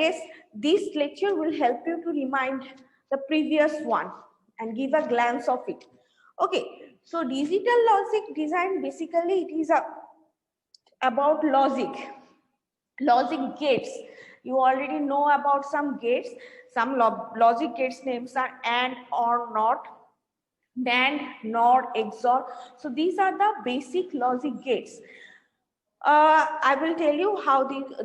guess this lecture will help you to remind the previous one and give a glance of it. Okay, so digital logic design, basically it is about logic gates. You already know about some gates. Some logic gates names are and, or, not, NAND, NOR, XOR. So these are the basic logic gates. I will tell you how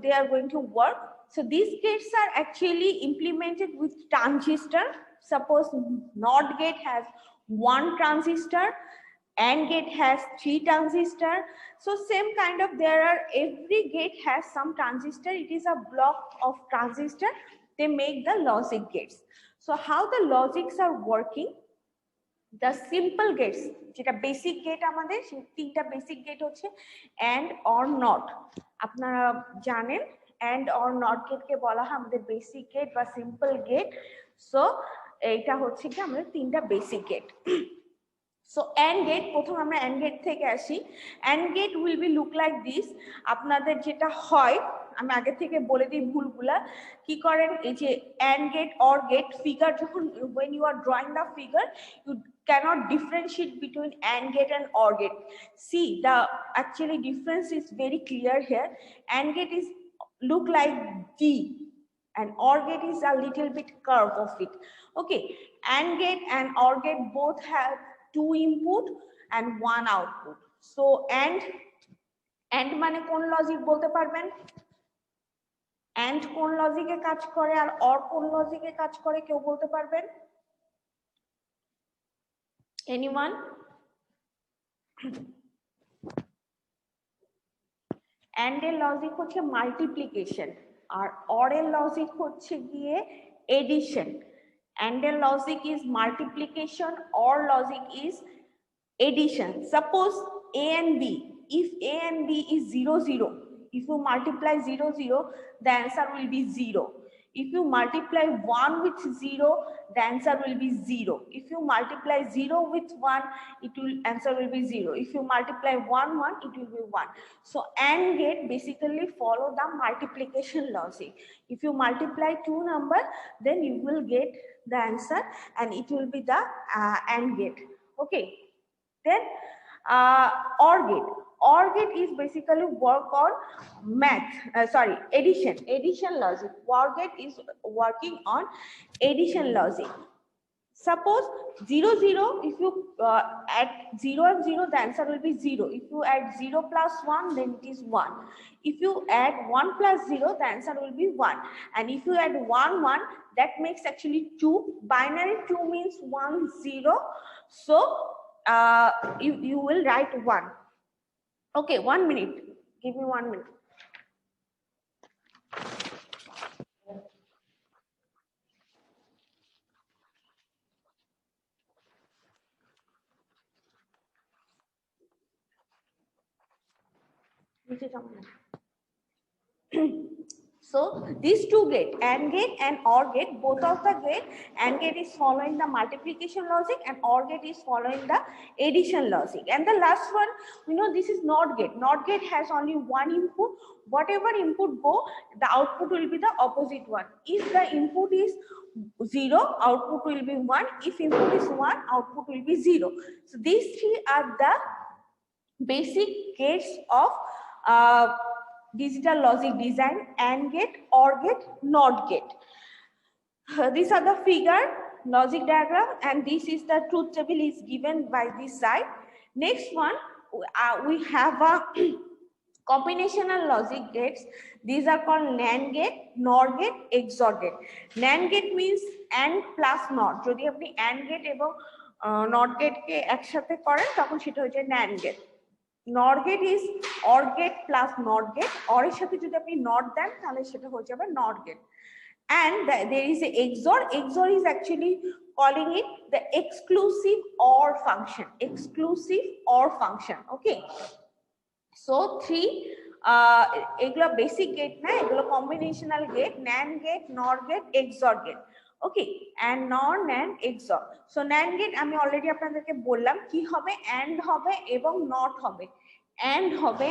they are going to work. So these gates are actually implemented with transistor. Suppose NOT gate has one transistor, AND gate has 3 transistor. So same kind of, every gate has some transistor. It is a block of transistor. They make the logic gates. So how the logics are working? The simple gates, যেটা basic gate আমাদের, সেই তিনটা basic gate হচ্ছে and or not. আপনারা জানেন and or not গেটকে বলা হয় আমাদের বেসিক গেট বা সিম্পল গেট। সো এইটা হচ্ছে কি আমাদের তিনটা basic gate. So and gate, প্রথম আমরা এন্ড গেট থেকে আসি। And gate will be look like this. আপনাদের যেটা হয়, আমি আগে থেকে বলে দিই ভুলগুলা কি করেন। এই যে and gate or gate figure যখন, when you are drawing the figure, you cannot differentiate between AND gate and OR gate. See, the actually difference is very clear here. AND gate is look like D and OR gate is a little bit curve of it. Okay, AND gate and OR gate both have 2 input and 1 output. So and মানে কোন logic বলতে পারবেন? and কোন লজিকে কাজ করে আর or কোন লজিকে কাজ করে কেউ বলতে পারবেন? anyone? and এর লজিক হচ্ছে মাল্টিপ্লিকেশন আর or এর লজিক হচ্ছে গিয়ে এডিশন। and এর logic is multiplication, or logic is addition. Suppose A and B, if A and B is 0 0, if you multiply 0 0, the answer will be 0. If you multiply 1 with 0, the answer will be 0. If you multiply 0 with 1, answer will be 0. If you multiply 1 1, it will be 1. So AND gate basically follow the multiplication logic. If you multiply 2 number, then you will get the answer and it will be the AND gate. Okay, then OR gate. OR gate is basically work on addition logic. OR gate is working on addition logic. Suppose 0 0, if you add 0 and 0, the answer will be 0. If you add 0 plus 1, then it is 1. If you add 1 plus 0, the answer will be 1. And if you add 1 1, that makes actually 2. Binary 2 means 1 0. So you will write 1. Okay, 1 minute. Give me 1 minute. So these two gate, AND gate and OR gate, both of the gate, AND gate is following the multiplication logic and OR gate is following the addition logic. And the last one, we know this is NOT gate. NOT gate has only one input. Whatever input go, the output will be the opposite one. If the input is 0, output will be 1. If input is 1, output will be 0. So these three are the basic gates of digital logic design: AND gate, OR gate, NOT gate. These are the figure, logic diagram, and this is the truth table is given by this side. Next one, we have a combinational logic gates. These are called NAND gate, NOR gate, XOR gate. NAND gate means AND plus NOT. যদি আপনি AND gate এবং NOT gate কে একসাথে করেন তখন সেটা হচ্ছে NAND gate. NOR gate is OR gate plus NOT gate. OR এর সাথে যদি আপনি NOT দেন তাহলে সেটা হয়ে যাবে NOT gate. And there is a XOR. XOR is actually calling it the exclusive OR function. Exclusive OR function. Okay. So three এগুলো basic gate না, এগুলো combinational gate: NAND gate, NOR gate, XOR gate. Okay, and NOR, NAND, XOR. So NAND gate আমি already আপনাদেরকে বললাম কি হবে, AND হবে এবং NOT হবে। AND হবে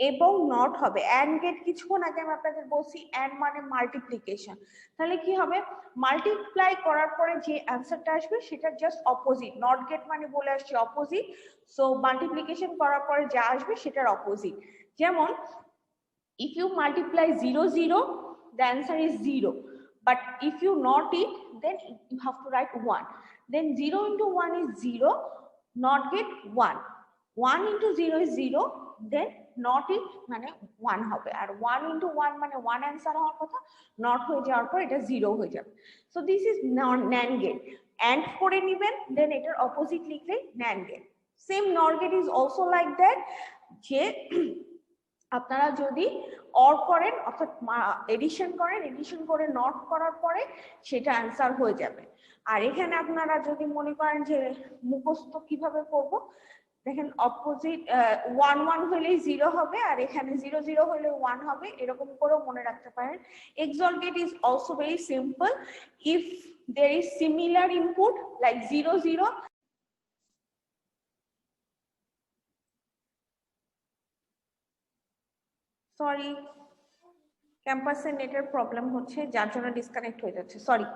এবং নট হবে। অ্যান্ড গেট কিছুক্ষণ আগে আমি আপনাদের বলছি, অ্যান্ড মানে মাল্টিপ্লিকেশন, তাহলে কি হবে, মাল্টিপ্লাই করার পরে যে অ্যান্সারটা আসবে সেটা জাস্ট অপোজিট। নট গেট মানে বলে আসছে অপোজিট, সো মাল্টিপ্লিকেশন করার পরে যা আসবে সেটার অপোজিট। যেমন if you multiply 0 0, the answer is 0, but if you not it, then you have to write 1. Then 0 into 1 is 0, not get 1, 1 into 0 is 0, then not it মানে 1 হবে, আর 1 into 1 মানে 1 answer হওয়ার কথা, not হয়ে যাওয়ার পর এটা 0 হয়ে যাবে। So this is NAND gate, and করে নেবেন, দেন এটার অপোজিট লিখলে NAND gate। Same NOR gate is also like that, যে আপনারা যদি অর করেন অর্থাৎ এডিশন করেন, এডিশন করে নট করার পরে সেটা অ্যান্সার হয়ে যাবে। আর এখানে আপনারা যদি মনে করেন যে মুখস্থ কিভাবে করব, দেখেন অপোজিট 1 1 হলেই 0 হবে, আর এখানে 0 0 হলে 1 হবে, এরকম করেও মনে রাখতে পারেন। XOR gate is also very simple. If there is similar input like 0 0, sorry ক্যাম্পাসে নেটের প্রবলেম হচ্ছে, যার জন্য ডিসকানেক্ট হয়ে যাচ্ছে, sorry.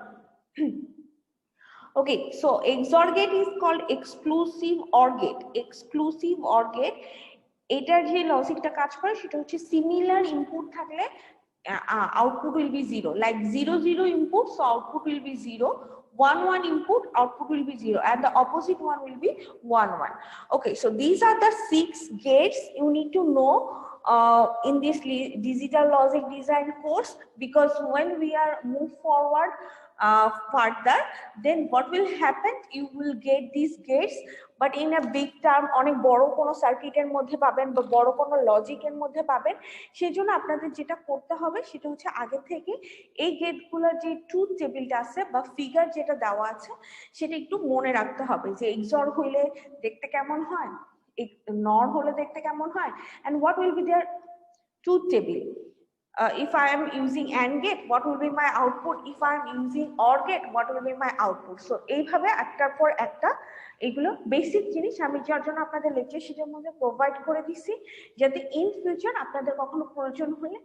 Okay, so XOR gate is called exclusive OR gate. Exclusive OR gate, এটার যে লজিকটা কাজ করে সেটা হচ্ছে সিমিলার ইনপুট থাকলে output will be 0, like 0 0 input, so output will be 0, 1 1 input, output will be 0, and the opposite one will be 1 1. Okay, so these are the 6 gates you need to know in this digital logic design course, because when we are move forward further, then what will happen, you will get these gates but in a big term, অনেক বড় কোন সার্কিটের মধ্যে পাবেন বা বড় কোন লজিকের মধ্যে পাবেন। সেজন্য আপনাদের যেটা করতে হবে সেটা হচ্ছে আগে থেকে এই গেটগুলোর যে ট্রুথ টেবিলটা আছে বা ফিগার যেটা দেওয়া আছে সেটা একটু মনে রাখতে হবে, যে XOR হইলে দেখতে কেমন হয়, NOR হলে দেখতে কেমন হয়, and what will be their truth table. If I am using AND gate, what will be my output? If I am using OR gate, what will be my output? So এইভাবে একটার পর একটা এগুলো basic জিনিস আমি যার জন্য আপনাদের লেকচার শিটের মধ্যে প্রোভাইড করে দিছি, যাতে ইন ফিউচার আপনাদের কখনো প্রয়োজন হলে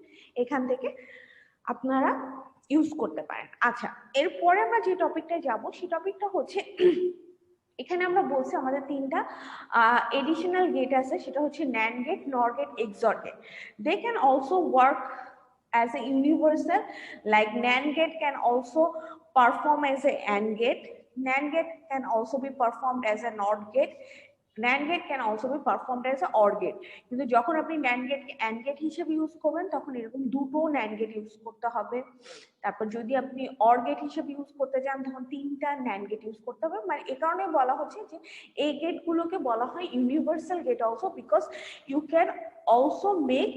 এখান থেকে আপনারা ইউজ করতে পারেন। আচ্ছা, এরপরে আমরা যে টপিকটায় যাব সেই টপিকটা হচ্ছে এখানে আমরা বলছি আমাদের তিনটা এডিশনাল গেট আছে, সেটা হচ্ছে NAND gate, NOR gate, XOR gate. They can also work as a universal, like NAND gate can also perform as a AND gate, NAND gate can also be performed as a NOT gate, NAND gate can also be performed as a OR gate. কিন্তু যখন আপনি NAND gate K AND gate হিসেবে use করবেন তখন এরকম দুটো NAND gate use করতে হবে। তারপর যদি আপনি OR gate হিসেবে ইউজ করতে যান তখন তিনটা NAND gate ইউজ করতে হবে। মানে এই কারণে বলা হচ্ছে যে এই গেটগুলোকে বলা হয় universal gate also, because you can also make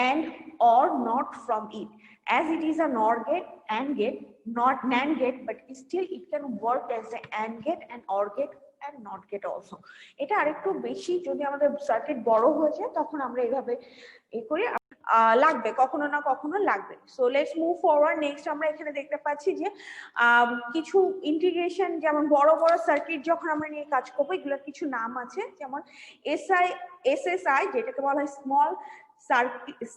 and or not from it, as it is a NOR gate, AND gate, not NAND gate, but still it can work as an AND gate and OR gate and NOT gate also. এটা আরেকটু বেশি যদি আমাদের circuit বড় হয়ে যায় তখন আমরা এইভাবে এই করে লাগবে, কখনো না কখনো লাগবে। So let's move forward. Next আমরা এখানে দেখতে পাচ্ছি যে কিছু ইন্টিগ্রেশন, যেমন বড় বড় সার্কিট যখন আমরা নিয়ে কাজ করবো এগুলোর কিছু নাম আছে, যেমন SSI যেটাকে বলা হয় স্মল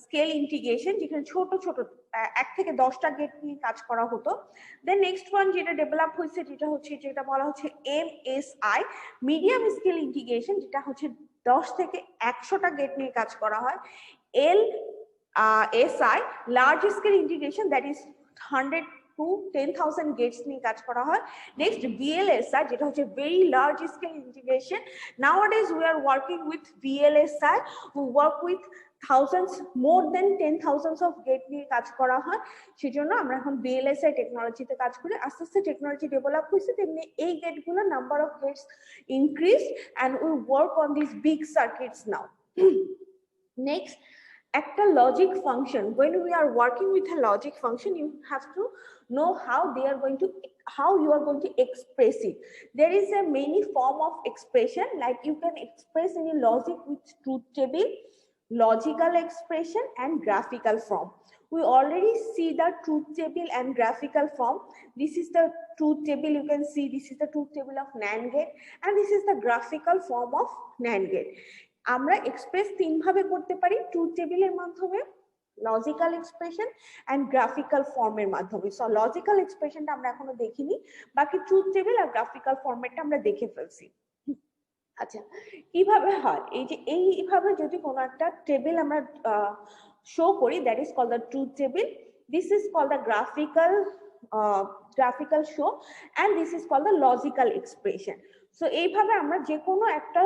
স্কেল ইন্টিগ্রেশন, যেখানে ছোট ছোট 1 থেকে 10টা গেট নিয়ে কাজ করা হতো। দেন নেক্সট ওয়ান যেটা ডেভেলপ হয়েছে যেটা বলা হচ্ছে MSI মিডিয়াম স্কেল ইন্টিগ্রেশন, যেটা হচ্ছে 10 থেকে 100টা গেট নিয়ে কাজ করা হয়। LSI large scale integration, that is 100 to 10,000 gates নিয়ে কাজ করা হয়। নেক্সট VLSI যেটা হচ্ছে very large scale integration. Nowadays we are working with VLSI, we work with thousands, more than 10,000 of gate নিয়ে কাজ করা হয়, সেজন্য আমরা এখন VLSI টেকনোলজিতে কাজ করি। আস্তে আস্তে টেকনোলজি ডেভেলপ হয়েছে, তেমনি এই গেটগুলো number of gates increase and we work on these big circuits now. Next, একটা logic function, when we are working with a logic function you have to know how you are going to express it. There is a many form of expression, like you can express any logic with truth table, logical expression and graphical form. We already see the truth table and graphical form. This is the truth table, you can see this is the truth table of NAND gate, and this is the graphical form of NAND gate. আমরা express তিন ভাবে করতে পারি, truth টেবিলের মাধ্যমে, logical expression and graphical ফর্মের মাধ্যমে। So logical এক্সপ্রেশনটা আমরা এখনো দেখিনি, বাকি ট্রুথ টেবিল আর গ্রাফিক্যাল ফর্মেটটা আমরা দেখে ফেলছি। আচ্ছা, কিভাবে হয়? এই যে এইভাবে যদি কোনো একটা টেবিল আমরা শো করি, that is called the truth table, this is called the graphical show, and this is called the logical expression. So এইভাবে আমরা যে কোনো একটা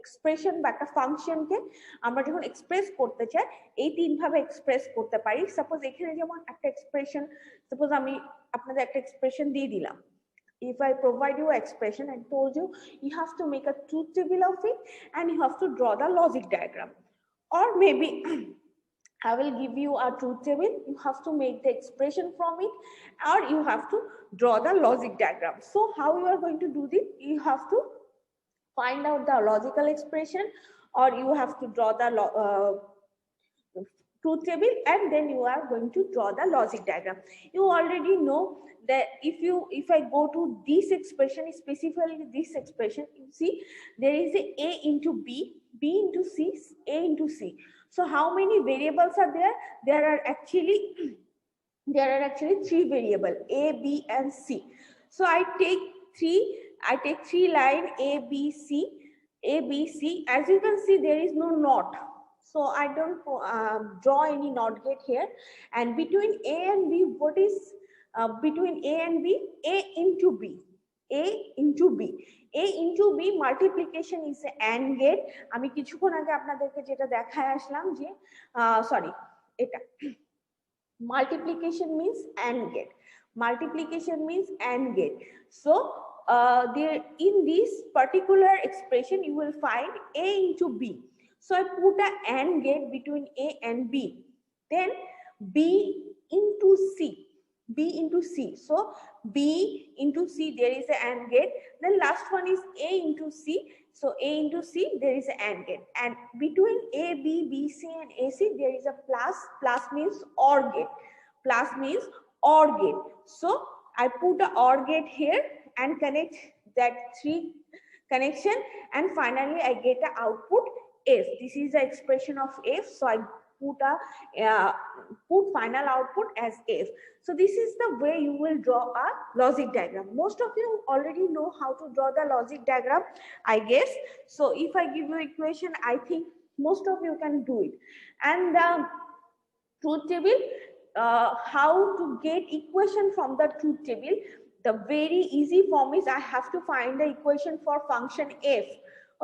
এক্সপ্রেশন বা একটা ফাংশনকে আমরা যখন এক্সপ্রেস করতে চাই, এই তিন ভাবে এক্সপ্রেস করতে পারি। সাপোজ এখানে যেমন একটা এক্সপ্রেশন, সাপোজ আমি আপনাদের একটা এক্সপ্রেশন দিয়ে দিলাম, if I provide you expression and told you you have to make a truth table of it and you have to draw the logic diagram, or maybe I will give you a truth table, you have to make the expression from it, or you have to draw the logic diagram. So how you are going to do this? You have to find out the logical expression, or you have to draw the truth table, and then you are going to draw the logic diagram. You already know that if I go to this expression, specifically this expression, you see there is a into b, b into c, a into c. So how many variables are there? There are actually three variables, a, b and c. So I take three line a b c, a b c. As you can see, there is no not, so I don't draw any not gate here. And between a and b, what is between a and b? A into b, a into b, a into b multiplication is a AND gate. আমি কিছুক্ষণ আগে আপনাদেরকে যেটা দেখায় আসলাম যে sorry, এটা multiplication means AND gate. Multiplication means AND gate. So there in this particular expression you will find a into b. So I put a AND gate between a and b. Then b into c, b into c. So b into c, there is an AND gate. Then last one is a into c. So a into c, there is an AND gate. And between a, b, b, c and ac, there is a plus. Plus means OR gate. Plus means OR gate. So I put a OR gate here and connect that three connection, and finally I get an output F. This is the expression of F. So I put final output as F. So this is the way you will draw a logic diagram. Most of you already know how to draw the logic diagram, I guess. So if I give you equation, I think most of you can do it. And the truth table, how to get equation from the truth table? The very easy form is I have to find the equation for function f.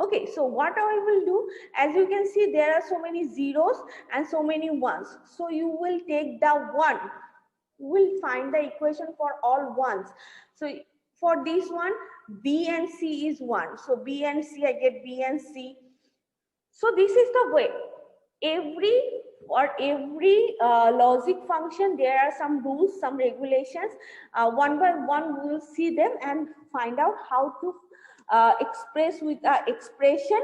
Okay, so what I will do, as you can see, there are so many zeros and so many ones. So you will take the one, you will find the equation for all ones. So for this one, b and c is 1. So b and c, I get b and c. So this is the way. Every logic function, there are some rules, some regulations. One by one we will see them and find out how to express with expression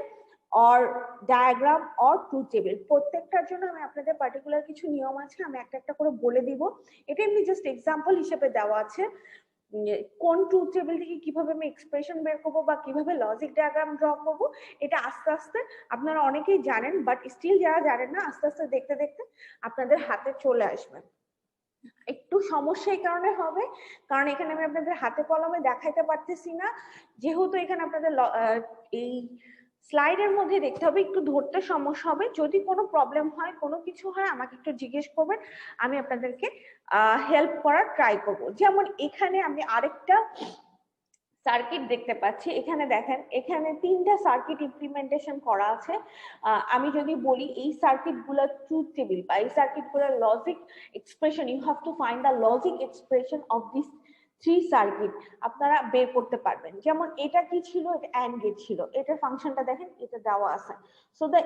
or diagram or truth table. প্রত্যেকটার জন্য আমি আপনাদের particular কিছু নিয়ম আছে, আমি একটা একটা করে বলে দিব। এটা এমনি জাস্ট এক্সাম্পল হিসেবে দেওয়া আছে, কোন ট্রুথ টেবিল থেকে কিভাবে আমি এক্সপ্রেশন বের করবো বা কিভাবে লজিক ডায়াগ্রাম ড্র করবো, এটা আস্তে আস্তে আপনারা অনেকেই জানেন, বাট স্টিল যারা জানেন না, আস্তে আস্তে দেখতে দেখতে আপনাদের হাতে চলে আসবে। একটু সমস্যা এই কারণে হবে, কারণ এখানে আমি আপনাদের হাতে কলমে দেখাইতে পারতেছি না, যেহেতু এখানে আপনাদের এই স্লাইডের মধ্যে দেখতে হবে, একটু ধরতে সমস্যা হবে। যদি কোনো প্রবলেম হয়, কোনো কিছু হয়, আমাকে একটু জিজ্ঞেস করবেন, আমি আপনাদেরকে হেল্প করার ট্রাই করব। যেমন এখানে আমি আরেকটা সার্কিট দেখতে পাচ্ছি, এখানে দেখেন, এখানে তিনটা সার্কিট ইমপ্লিমেন্টেশন করা আছে। আমি যদি বলি এই সার্কিটগুলোর ট্রুথ টেবিল বা এই সার্কিটগুলোর logic expression, you have to find the logic expression of this three circuit, আপনারা বের করতে পারবেন। যেমন এটা কি ছিল? এটা অ্যান্ড গেট ছিল, এটার ফাংশনটা দেখেন, এটা দেওয়া আছে। So the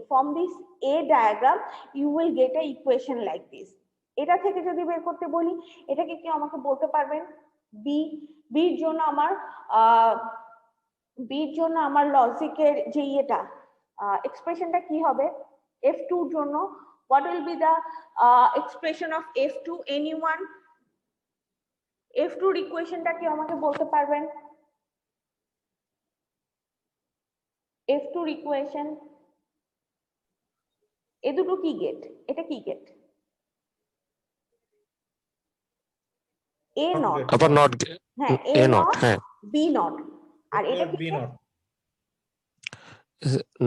from this a diagram you will get a equation like this. এটা থেকে যদি বের করতে বলি, এটাকে কি আমাকে বলতে পারবেন? বির জন্য আমার লজিকের যে ইয়েটা এক্সপ্রেশনটা কি হবে? f2 এর জন্য what will be the expression of f2? anyone? f2 এর ইকুয়েশনটা কি আমাকে বলতে পারবেন? F2 ইকুয়েশন, এ দুটো কি গেট? এটা কি গেট? A নট, আবার নট হ্যাঁ A এ নট, নট হ্যাঁ B নট, আর এটা কি? B not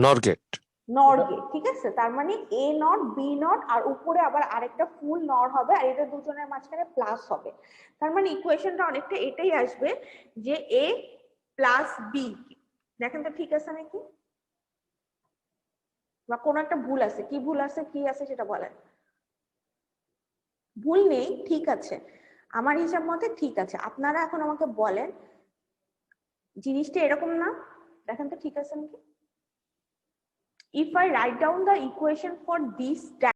not gate. Nor gate, ঠিক আছে। তার মানে A নট B নট আর উপরে আবার আরেকটা ফুল নর হবে, আর এটা দুজনের মাঝখানে প্লাস হবে। তার মানে ইকুয়েশনটা অনেকটা এটাই আসবে যে A প্লাস B। দেখেন তো ঠিক আছে নাকি, বা কোনো একটা ভুল আছে? কি ভুল আছে, কি আছে সেটা বলেন। ভুল নেই, ঠিক আছে, আমার হিসাব মতে ঠিক আছে। আপনারা এখন আমাকে বলেন জিনিসটা এরকম না? দেখেন তো ঠিক আছে নাকি। If I write down the equation for this